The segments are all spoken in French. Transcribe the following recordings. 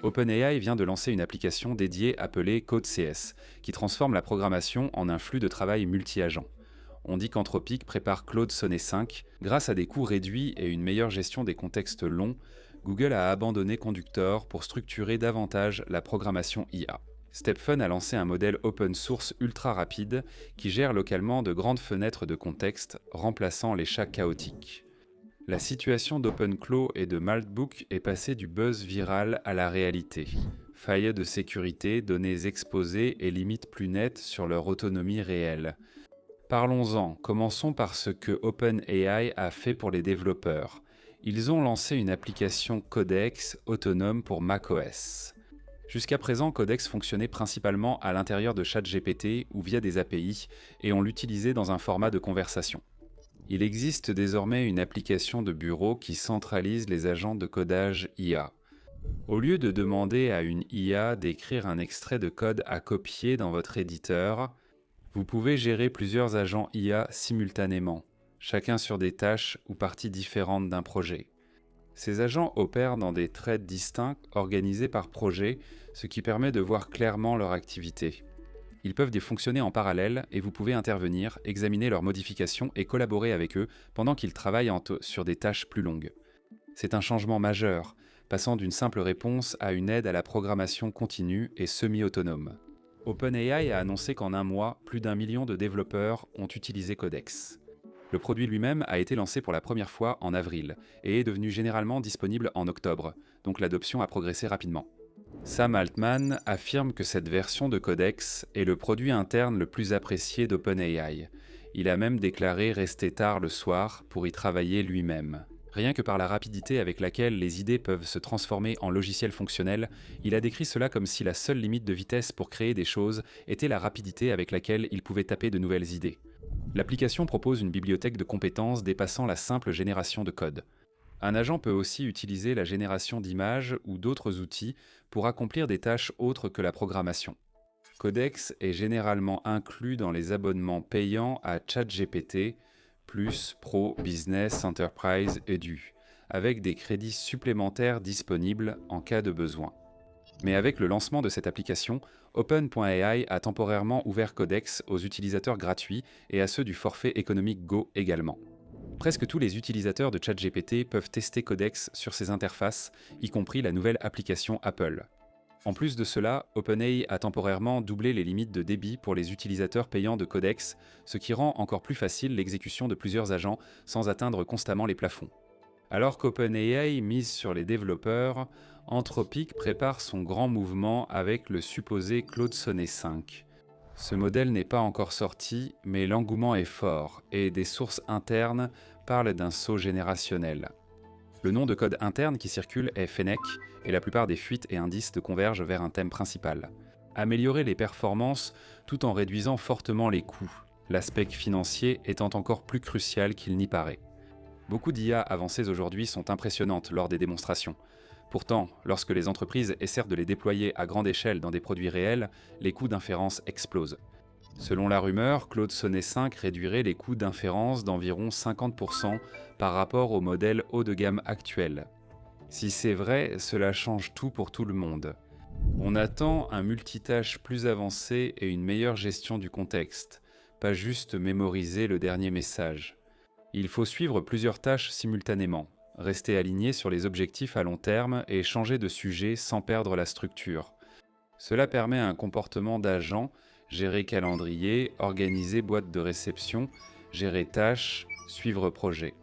OpenAI vient de lancer une application dédiée appelée CodeCS, qui transforme la programmation en un flux de travail multi-agent. On dit qu'Anthropic prépare Claude Sonnet 5. Grâce à des coûts réduits et une meilleure gestion des contextes longs, Google a abandonné Conductor pour structurer davantage la programmation IA. StepFun a lancé un modèle open source ultra rapide qui gère localement de grandes fenêtres de contexte, remplaçant les chats chaotiques. La situation d'OpenClaw et de Maltbook est passée du buzz viral à la réalité. Failles de sécurité, données exposées et limites plus nettes sur leur autonomie réelle. Parlons-en, commençons par ce que OpenAI a fait pour les développeurs. Ils ont lancé une application Codex autonome pour macOS. Jusqu'à présent, Codex fonctionnait principalement à l'intérieur de ChatGPT ou via des API, et on l'utilisait dans un format de conversation. Il existe désormais une application de bureau qui centralise les agents de codage IA. Au lieu de demander à une IA d'écrire un extrait de code à copier dans votre éditeur, vous pouvez gérer plusieurs agents IA simultanément, chacun sur des tâches ou parties différentes d'un projet. Ces agents opèrent dans des threads distincts organisés par projet, ce qui permet de voir clairement leur activité. Ils peuvent fonctionner en parallèle et vous pouvez intervenir, examiner leurs modifications et collaborer avec eux pendant qu'ils travaillent sur des tâches plus longues. C'est un changement majeur, passant d'une simple réponse à une aide à la programmation continue et semi-autonome. OpenAI a annoncé qu'en un mois, plus d'1 million de développeurs ont utilisé Codex. Le produit lui-même a été lancé pour la première fois en avril et est devenu généralement disponible en octobre, donc l'adoption a progressé rapidement. Sam Altman affirme que cette version de Codex est le produit interne le plus apprécié d'OpenAI. Il a même déclaré rester tard le soir pour y travailler lui-même. Rien que par la rapidité avec laquelle les idées peuvent se transformer en logiciels fonctionnels, il a décrit cela comme si la seule limite de vitesse pour créer des choses était la rapidité avec laquelle il pouvait taper de nouvelles idées. L'application propose une bibliothèque de compétences dépassant la simple génération de code. Un agent peut aussi utiliser la génération d'images ou d'autres outils pour accomplir des tâches autres que la programmation. Codex est généralement inclus dans les abonnements payants à ChatGPT, Plus, Pro, Business, Enterprise et Du, avec des crédits supplémentaires disponibles en cas de besoin. Mais avec le lancement de cette application, Open.ai a temporairement ouvert Codex aux utilisateurs gratuits et à ceux du forfait économique Go également. Presque tous les utilisateurs de ChatGPT peuvent tester Codex sur ces interfaces, y compris la nouvelle application Apple. En plus de cela, OpenAI a temporairement doublé les limites de débit pour les utilisateurs payants de Codex, ce qui rend encore plus facile l'exécution de plusieurs agents sans atteindre constamment les plafonds. Alors qu'OpenAI mise sur les développeurs, Anthropic prépare son grand mouvement avec le supposé Claude Sonnet 5. Ce modèle n'est pas encore sorti, mais l'engouement est fort, et des sources internes parlent d'un saut générationnel. Le nom de code interne qui circule est Fennec, et la plupart des fuites et indices convergent vers un thème principal. Améliorer les performances tout en réduisant fortement les coûts, l'aspect financier étant encore plus crucial qu'il n'y paraît. Beaucoup d'IA avancées aujourd'hui sont impressionnantes lors des démonstrations. Pourtant, lorsque les entreprises essaient de les déployer à grande échelle dans des produits réels, les coûts d'inférence explosent. Selon la rumeur, Claude Sonnet 5 réduirait les coûts d'inférence d'environ 50% par rapport au modèle haut de gamme actuel. Si c'est vrai, cela change tout pour tout le monde. On attend un multitâche plus avancé et une meilleure gestion du contexte, pas juste mémoriser le dernier message. Il faut suivre plusieurs tâches simultanément, rester aligné sur les objectifs à long terme et changer de sujet sans perdre la structure. Cela permet un comportement d'agent, gérer calendrier, organiser boîte de réception, gérer tâches, suivre projet.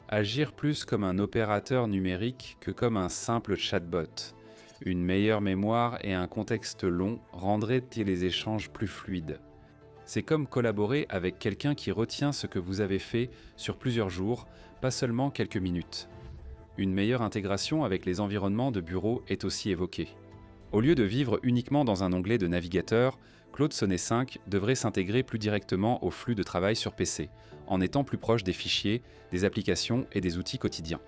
Agir plus comme un opérateur numérique que comme un simple chatbot. Une meilleure mémoire et un contexte long rendraient les échanges plus fluides. C'est comme collaborer avec quelqu'un qui retient ce que vous avez fait sur plusieurs jours, pas seulement quelques minutes. Une meilleure intégration avec les environnements de bureau est aussi évoquée. Au lieu de vivre uniquement dans un onglet de navigateur, Claude Sonnet 5 devrait s'intégrer plus directement au flux de travail sur PC, en étant plus proche des fichiers, des applications et des outils quotidiens.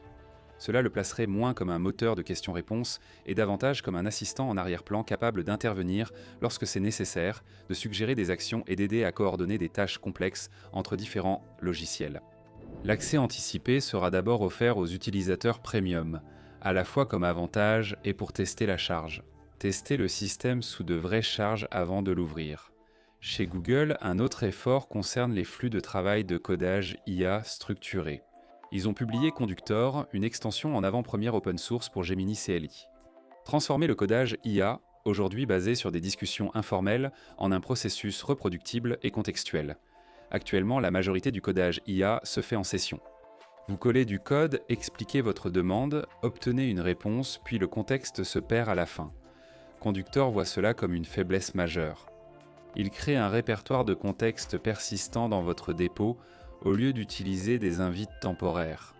Cela le placerait moins comme un moteur de questions-réponses et davantage comme un assistant en arrière-plan capable d'intervenir lorsque c'est nécessaire, de suggérer des actions et d'aider à coordonner des tâches complexes entre différents logiciels. L'accès anticipé sera d'abord offert aux utilisateurs premium. à la fois comme avantage et pour tester la charge. Tester le système sous de vraies charges avant de l'ouvrir. Chez Google, un autre effort concerne les flux de travail de codage IA structurés. Ils ont publié Conductor, une extension en avant-première open source pour Gemini CLI. Transformer le codage IA, aujourd'hui basé sur des discussions informelles, en un processus reproductible et contextuel. Actuellement, la majorité du codage IA se fait en session. Vous collez du code, expliquez votre demande, obtenez une réponse, puis le contexte se perd à la fin. Conductor voit cela comme une faiblesse majeure. Il crée un répertoire de contexte persistant dans votre dépôt au lieu d'utiliser des invites temporaires.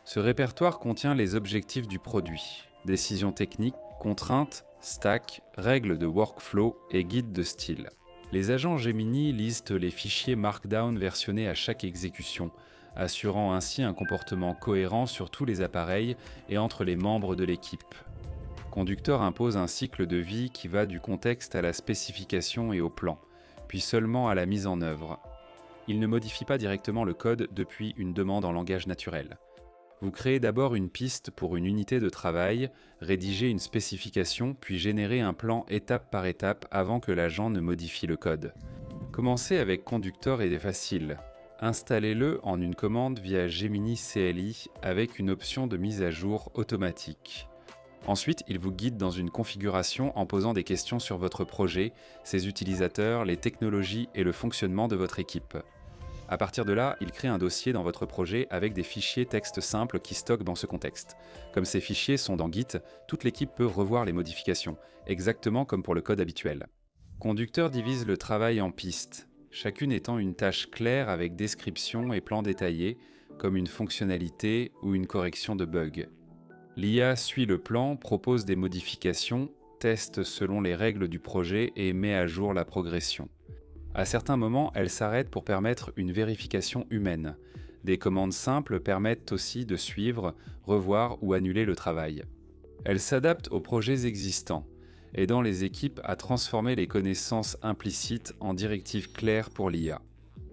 Ce répertoire contient les objectifs du produit, décisions techniques, contraintes, stacks, règles de workflow et guides de style. Les agents Gemini listent les fichiers Markdown versionnés à chaque exécution, assurant ainsi un comportement cohérent sur tous les appareils et entre les membres de l'équipe. Conductor impose un cycle de vie qui va du contexte à la spécification et au plan, puis seulement à la mise en œuvre. Il ne modifie pas directement le code depuis une demande en langage naturel. Vous créez d'abord une piste pour une unité de travail, rédigez une spécification, puis générez un plan étape par étape avant que l'agent ne modifie le code. Commencer avec Conductor est facile. Installez-le en une commande via Gemini CLI avec une option de mise à jour automatique. Ensuite, il vous guide dans une configuration en posant des questions sur votre projet, ses utilisateurs, les technologies et le fonctionnement de votre équipe. À partir de là, il crée un dossier dans votre projet avec des fichiers texte simples qui stockent dans ce contexte. Comme ces fichiers sont dans Git, toute l'équipe peut revoir les modifications, exactement comme pour le code habituel. Conductor divise le travail en pistes, chacune étant une tâche claire avec description et plan détaillé, comme une fonctionnalité ou une correction de bug. L'IA suit le plan, propose des modifications, teste selon les règles du projet et met à jour la progression. À certains moments, elle s'arrête pour permettre une vérification humaine. Des commandes simples permettent aussi de suivre, revoir ou annuler le travail. Elle s'adapte aux projets existants, aidant les équipes à transformer les connaissances implicites en directives claires pour l'IA.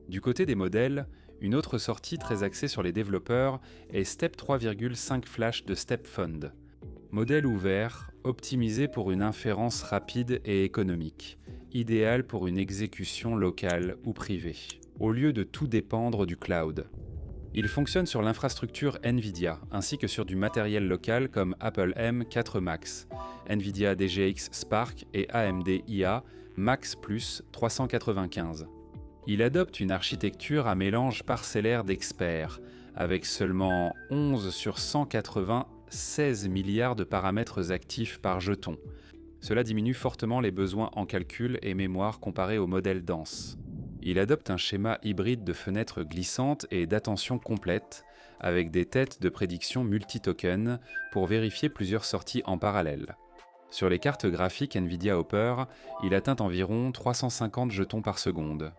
Du côté des modèles, une autre sortie très axée sur les développeurs est Step 3,5 Flash de StepFund. Modèle ouvert, optimisé pour une inférence rapide et économique, idéal pour une exécution locale ou privée, au lieu de tout dépendre du cloud. Il fonctionne sur l'infrastructure NVIDIA, ainsi que sur du matériel local comme Apple M4 Max, NVIDIA DGX Spark et AMD IA Max Plus 395. Il adopte une architecture à mélange parcellaire d'experts, avec seulement 11 sur 180, 16 milliards de paramètres actifs par jeton. Cela diminue fortement les besoins en calcul et mémoire comparés au modèle dense. Il adopte un schéma hybride de fenêtres glissantes et d'attention complète, avec des têtes de prédiction multi-token pour vérifier plusieurs sorties en parallèle. Sur les cartes graphiques NVIDIA Hopper, il atteint environ 350 jetons par seconde.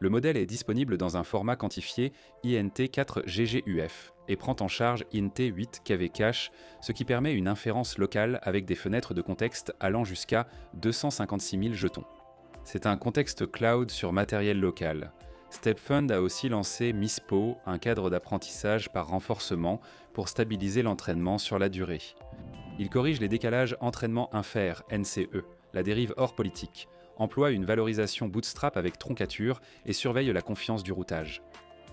Le modèle est disponible dans un format quantifié INT4GGUF et prend en charge INT8 KV Cache, ce qui permet une inférence locale avec des fenêtres de contexte allant jusqu'à 256 000 jetons. C'est un contexte cloud sur matériel local. StepFund a aussi lancé MISPO, un cadre d'apprentissage par renforcement pour stabiliser l'entraînement sur la durée. Il corrige les décalages entraînement-infer, NCE, la dérive hors politique, emploie une valorisation bootstrap avec troncature et surveille la confiance du routage.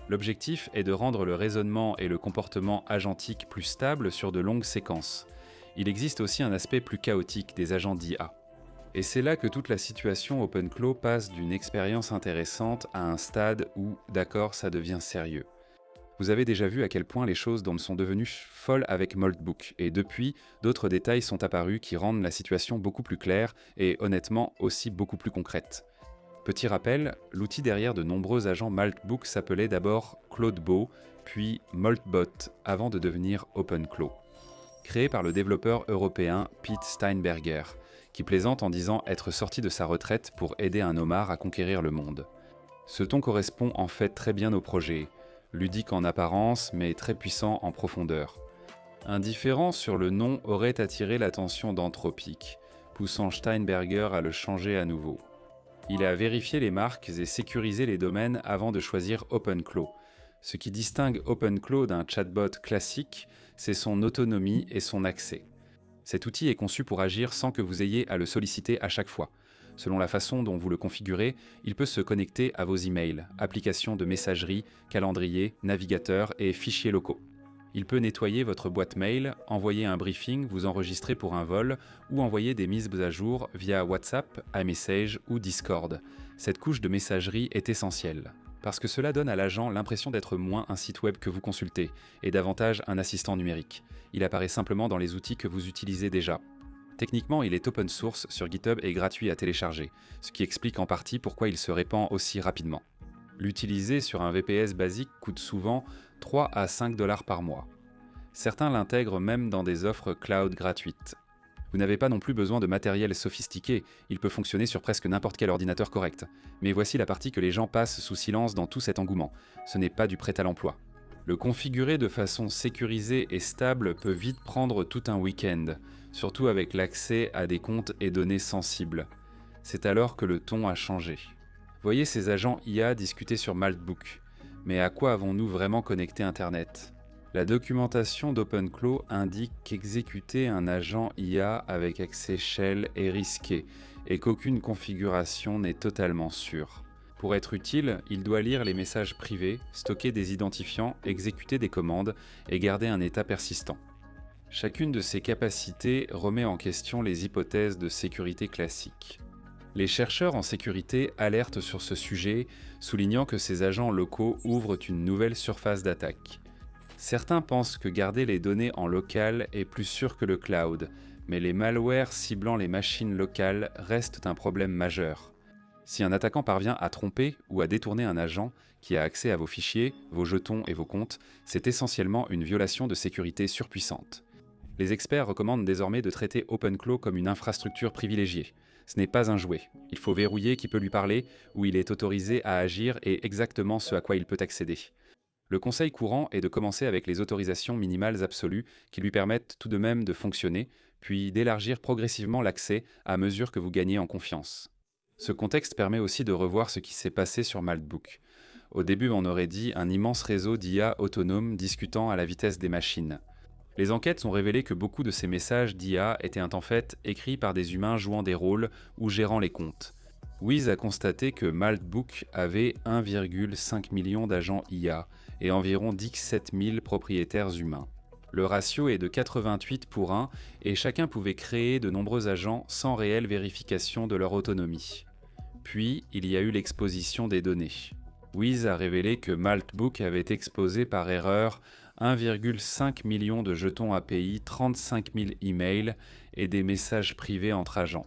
L'objectif est de rendre le raisonnement et le comportement agentique plus stables sur de longues séquences. Il existe aussi un aspect plus chaotique des agents d'IA. Et c'est là que toute la situation OpenClaw passe d'une expérience intéressante à un stade où, d'accord, ça devient sérieux. Vous avez déjà vu à quel point les choses sont devenues folles avec Moltbook, et depuis, d'autres détails sont apparus qui rendent la situation beaucoup plus claire et honnêtement aussi beaucoup plus concrète. Petit rappel, l'outil derrière de nombreux agents Moltbook s'appelait d'abord CloudBo, puis Moltbot, avant de devenir OpenClaw. Créé par le développeur européen Pete Steinberger, qui plaisante en disant être sorti de sa retraite pour aider un homard à conquérir le monde. Ce ton correspond en fait très bien au projet, ludique en apparence mais très puissant en profondeur. Un différent sur le nom aurait attiré l'attention d'Anthropic, poussant Steinberger à le changer à nouveau. Il a vérifié les marques et sécurisé les domaines avant de choisir OpenClaw. Ce qui distingue OpenClaw d'un chatbot classique, c'est son autonomie et son accès. Cet outil est conçu pour agir sans que vous ayez à le solliciter à chaque fois. Selon la façon dont vous le configurez, il peut se connecter à vos emails, applications de messagerie, calendrier, navigateur et fichiers locaux. Il peut nettoyer votre boîte mail, envoyer un briefing, vous enregistrer pour un vol ou envoyer des mises à jour via WhatsApp, iMessage ou Discord. Cette couche de messagerie est essentielle, parce que cela donne à l'agent l'impression d'être moins un site web que vous consultez et davantage un assistant numérique. Il apparaît simplement dans les outils que vous utilisez déjà. Techniquement, il est open source sur GitHub et gratuit à télécharger, ce qui explique en partie pourquoi il se répand aussi rapidement. L'utiliser sur un VPS basique coûte souvent 3 à 5 $ par mois. Certains l'intègrent même dans des offres cloud gratuites. Vous n'avez pas non plus besoin de matériel sophistiqué, il peut fonctionner sur presque n'importe quel ordinateur correct. Mais voici la partie que les gens passent sous silence dans tout cet engouement. Ce n'est pas du prêt à l'emploi. Le configurer de façon sécurisée et stable peut vite prendre tout un week-end, surtout avec l'accès à des comptes et données sensibles. C'est alors que le ton a changé. Voyez ces agents IA discuter sur Maltbook. Mais à quoi avons-nous vraiment connecté Internet ? La documentation d'OpenClaw indique qu'exécuter un agent IA avec accès shell est risqué et qu'aucune configuration n'est totalement sûre. Pour être utile, il doit lire les messages privés, stocker des identifiants, exécuter des commandes et garder un état persistant. Chacune de ces capacités remet en question les hypothèses de sécurité classiques. Les chercheurs en sécurité alertent sur ce sujet, soulignant que ces agents locaux ouvrent une nouvelle surface d'attaque. Certains pensent que garder les données en local est plus sûr que le cloud, mais les malwares ciblant les machines locales restent un problème majeur. Si un attaquant parvient à tromper ou à détourner un agent qui a accès à vos fichiers, vos jetons et vos comptes, c'est essentiellement une violation de sécurité surpuissante. Les experts recommandent désormais de traiter OpenClaw comme une infrastructure privilégiée. Ce n'est pas un jouet. Il faut verrouiller qui peut lui parler, où il est autorisé à agir et exactement ce à quoi il peut accéder. Le conseil courant est de commencer avec les autorisations minimales absolues qui lui permettent tout de même de fonctionner, puis d'élargir progressivement l'accès à mesure que vous gagnez en confiance. Ce contexte permet aussi de revoir ce qui s'est passé sur Maltbook. Au début, on aurait dit un immense réseau d'IA autonomes discutant à la vitesse des machines. Les enquêtes ont révélé que beaucoup de ces messages d'IA étaient en fait écrits par des humains jouant des rôles ou gérant les comptes. Wiz a constaté que Maltbook avait 1,5 million d'agents IA et environ 17 000 propriétaires humains. Le ratio est de 88 pour 1 et chacun pouvait créer de nombreux agents sans réelle vérification de leur autonomie. Puis, il y a eu l'exposition des données. Wiz a révélé que Maltbook avait exposé par erreur 1,5 million de jetons API, 35 000 emails et des messages privés entre agents.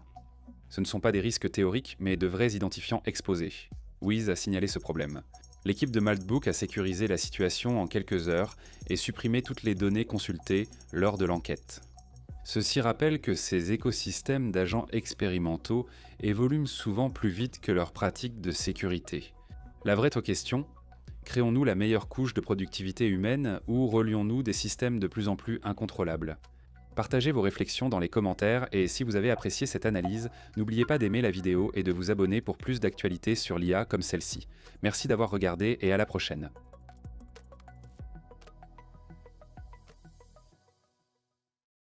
Ce ne sont pas des risques théoriques, mais de vrais identifiants exposés. Wiz a signalé ce problème. L'équipe de Maltbook a sécurisé la situation en quelques heures et supprimé toutes les données consultées lors de l'enquête. Ceci rappelle que ces écosystèmes d'agents expérimentaux évoluent souvent plus vite que leurs pratiques de sécurité. La vraie question, créons-nous la meilleure couche de productivité humaine ou relions-nous des systèmes de plus en plus incontrôlables ? Partagez vos réflexions dans les commentaires et si vous avez apprécié cette analyse, n'oubliez pas d'aimer la vidéo et de vous abonner pour plus d'actualités sur l'IA comme celle-ci. Merci d'avoir regardé et à la prochaine.